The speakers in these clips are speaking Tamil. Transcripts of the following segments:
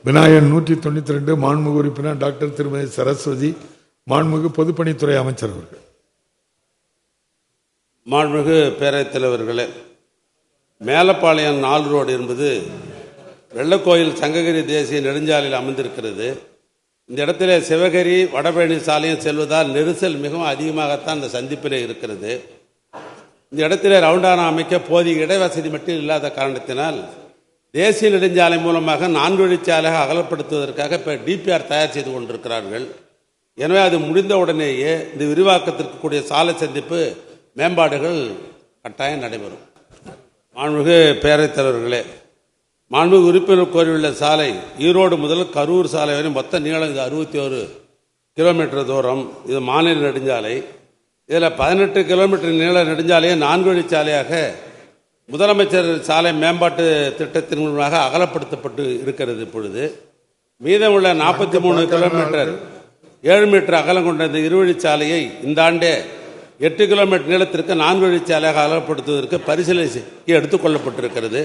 விநாயகன் 192 மாண்புமிகு உறுப்பினர் டாக்டர் திருமதி சரஸ்வதி மாண்புமிகு பொதுப்பணித்துறை அமைச்சர் அவர்கள். மாண்புமிகு பேரவைத் தலைவர்களே, மேலப்பாளையம் 4 ரோடு என்பது வெள்ளக்கோயில் சங்ககிரி தேசிய நெடுஞ்சாலையில் அமைந்திருக்கிறது. இந்த இடத்திலே சிவகிரி வடபழனி சாலையும் செல்வதால் நெரிசல் மிகவும் அதிகமாகத்தான் இந்த சந்திப்பிலே இருக்கிறது. இந்த இடத்திலே ரவுண்டானா அமைக்க போதிய இடவசதி மட்டும் இல்லாத காரணத்தினால் தேசிய நெடுஞ்சாலை மூலமாக 4 வழிச்சாலையாக அகலப்படுத்துவதற்காக இப்போ டிபிஆர் தயார் செய்து கொண்டிருக்கிறார்கள். எனவே அது முடிந்த உடனேயே இந்த விரிவாக்கத்திற்கு கூடிய சாலை சந்திப்பு மேம்பாடுகள் கட்டாயம் நடைபெறும். மாண்புமிகு பேரவைத் தலைவர்களே, மாண்புமிகு உறுப்பினர் கோரியுள்ள சாலை ஈரோடு முதல் கரூர் சாலை வரை மொத்த நீளம் இது 61 கிலோமீட்டர் தூரம். இது மாநில நெடுஞ்சாலை. இதில் 18 கிலோமீட்டர் நீள நெடுஞ்சாலையை 4 வழிச்சாலையாக முதலமைச்சர் சாலை மேம்பாட்டு திட்டத்தின் மூலமாக அகலப்படுத்தப்பட்டு இருக்கிறது. இப்பொழுது மீதமுள்ள 43 கிலோமீட்டர் 7 மீட்டர் அகலம் கொண்ட இந்த இருவழிச்சாலையை இந்த ஆண்டே 8 கிலோமீட்டர் நீளத்திற்கு 4 வழிச்சாலையாக அகலப்படுத்துவதற்கு பரிசீலனை எடுத்துக்கொள்ளப்பட்டிருக்கிறது.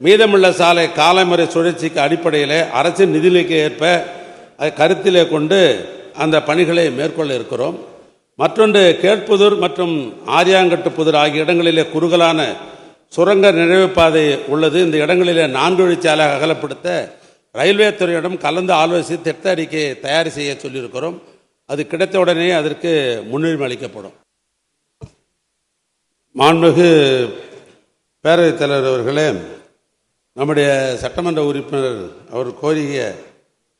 மீதமுள்ள சாலை காலமுறை சுழற்சிக்கு அடிப்படையில் அரசின் நிதிநிலைக்கு ஏற்ப அதை கருத்திலே கொண்டு அந்த பணிகளை மேற்கொள்ள இருக்கிறோம். மற்றொன்று, கேட்புதூர் மற்றும் ஆரியாங்கட்டுப்புதூர் ஆகிய இடங்களிலே குறுகலான சுரங்க நிறைவு பாதை உள்ளது. இந்த இடங்களிலே 4 வழிச்சாலையாக அகலப்படுத்த ரயில்வே துறையிடம் கலந்து ஆலோசித்து திட்ட அறிக்கையை தயார் செய்ய சொல்லியிருக்கிறோம். அது கிடைத்தவுடனே அதற்கு முன்னுரிமை அளிக்கப்படும். மாண்புமிகு பேரவைத் தலைவர் அவர்களே, நம்முடைய சட்டமன்ற உறுப்பினர் அவர்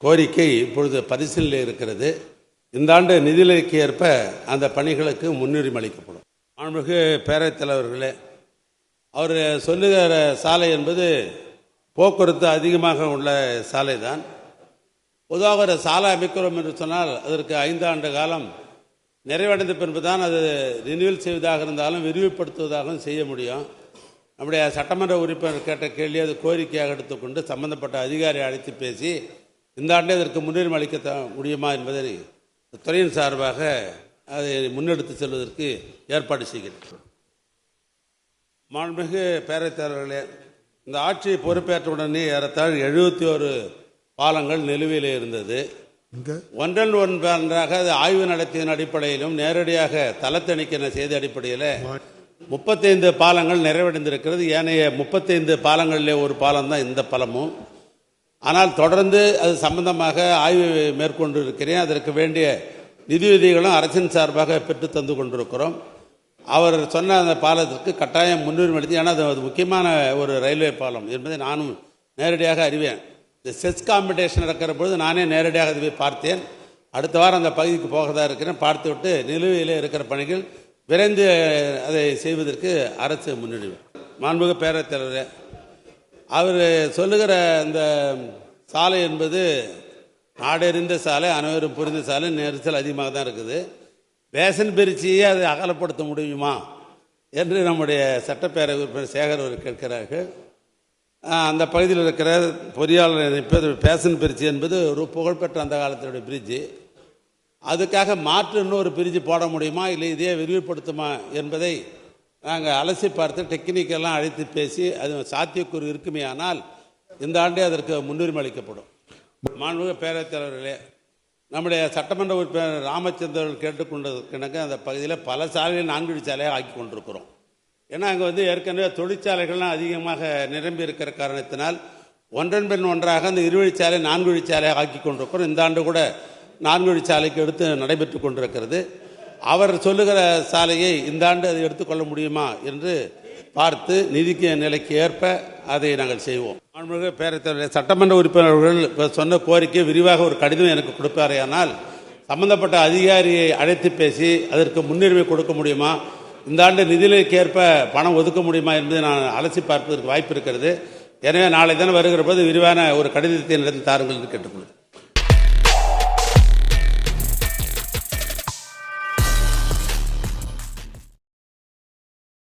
கோரிக்கை இப்பொழுது பரிசீலனையில் இருக்கிறது. இந்த ஆண்டு நிதிநிலைக்கு ஏற்ப அந்த பணிகளுக்கு முன்னுரிமை அளிக்கப்படும். மாண்புமிகு பேரவைத் தலைவர்களே, அவர் சொல்லுகிற சாலை என்பது போக்குவரத்து அதிகமாக உள்ள சாலை தான். பொதுவாக ஒரு சாலை அமைக்கிறோம் என்று சொன்னால் அதற்கு 5 ஆண்டு காலம் நிறைவடைந்த பின்பு தான் அது ரினியூவல் செய்வதாக இருந்தாலும் விரிவுபடுத்துவதாகவும் செய்ய முடியும். நம்முடைய சட்டமன்ற உறுப்பினர் கேட்ட கேள்வி அது கோரிக்கையாக எடுத்துக்கொண்டு சம்பந்தப்பட்ட அதிகாரியை அழைத்து பேசி இந்த ஆண்டே அதற்கு முன்னுரிமை அளிக்க முடியுமா என்பதை துறையின் சார்பாக அதை முன்னெடுத்து செல்வதற்கு ஏற்பாடு செய்கிறேன். மாண்புமிகு பேரவைத் தலைவர்களே, இந்த ஆட்சியை பொறுப்பேற்ற உடனே ஏறத்தாழ 71 பாலங்கள் நிலுவையில் இருந்தது. ஒன்றன் ஒன்றாக அது ஆய்வு நடத்தியதன் அடிப்படையிலும் நேரடியாக தளத்தணிக்கை செய்த அடிப்படையில் 35 பாலங்கள் நிறைவடைந்திருக்கிறது. ஏனைய 35 பாலங்களிலே ஒரு பாலம் தான் இந்த பாலமும். ஆனால் தொடர்ந்து அது சம்பந்தமாக ஆய்வு மேற்கொண்டு இருக்கிறேன். அதற்கு வேண்டிய நிதியுதவிகளும் அரசின் சார்பாக பெற்று தந்து கொண்டிருக்கிறோம். அவர் சொன்ன அந்த பாலத்திற்கு கட்டாயம் முன்னுரிமை அளித்து, ஏன்னா அது முக்கியமான ஒரு ரயில்வே பாலம் என்பதை நானும் நேரடியாக அறிவேன். இந்த செஸ் காம்படிஷன் நடக்கிற பொழுது நானே நேரடியாக அதை பார்த்தேன். அடுத்த வாரம் அந்த பகுதிக்கு போகதான் இருக்கிறேன். பார்த்துவிட்டு நிலுவையில் இருக்கிற பணிகள் விரைந்து அதை செய்வதற்கு அரசு முன்னுரிமை. மாண்புமிகு பேரவைத் தலைவரே, அவர் சொல்லுகிற இந்த சாலை என்பது நாடறிந்த சாலை, அனைவரும் புரிந்த சாலை, நெரிசல் அதிகமாக தான் இருக்குது. பேசன் பிரிச்சியே அதை அகலப்படுத்த முடியுமா என்று நம்முடைய சட்டப்பேரவை உறுப்பினர் சேகர் அவர் கேட்கிறார்கள். அந்த பகுதியில் இருக்கிற பொறியாளர் இப்போ பேசன் பிரிட்ஜ் என்பது ஒரு புகழ்பெற்ற அந்த காலத்தினுடைய பிரிட்ஜு. அதுக்காக மாற்று இன்னொரு பிரிட்ஜு போட முடியுமா, இல்லை இதே விரிவுபடுத்துமா என்பதை நாங்கள் அலசி பார்த்து டெக்னிக்கெல்லாம் அழைத்து பேசி அது சாத்தியக்கூறு இருக்குமே. ஆனால் இந்த ஆண்டே அதற்கு முன்னுரிமை அளிக்கப்படும். மாண்புமிகு பேரவைத் தலைவர்களே, நம்முடைய சட்டமன்ற உறுப்பினர் ராமச்சந்திரன் கேட்டுக்கொண்டதற்கு அந்த பகுதியில் பல சாலைகள் 4 வழிச்சாலையாக ஆக்கி கொண்டிருக்கிறோம். ஏன்னா அங்கே ஏற்கனவே தொழிற்சாலைகள்லாம் அதிகமாக நிரம்பி இருக்கிற காரணத்தினால் ஒன்றன் பின் ஒன்றாக அந்த 2 வழிச்சாலை 4 வழிச்சாலையாக ஆக்கி கொண்டிருக்கிறோம். இந்த ஆண்டு கூட 4 வழிச்சாலைக்கு எடுத்து நடைபெற்று கொண்டிருக்கிறது. அவர் சொல்லுகிற சாலையை இந்த ஆண்டு அதை எடுத்துக்கொள்ள முடியுமா என்று பார்த்து நிதிக்கு நிலைக்கு ஏற்ப அதை நாங்கள் செய்வோம். மாண்புமிகு பேரவைத் தலைவர், சட்டமன்ற உறுப்பினர்கள் சொன்ன கோரிக்கை விரிவாக ஒரு கடிதம் எனக்கு கொடுப்பாரேயானால் சம்பந்தப்பட்ட அதிகாரியை அழைத்து பேசி அதற்கு முன்னுரிமை கொடுக்க முடியுமா, இந்த ஆண்டு நிதிநிலைக்கு ஏற்ப பணம் ஒதுக்க முடியுமா என்பதை நான் அலசி பார்ப்பதற்கு வாய்ப்பு இருக்கிறது. எனவே நாளை தினம் வருகிற போது விரிவான ஒரு கடிதத்தை நடத்தி தாருங்கள் என்று கேட்டுக்கொள்கிறேன்.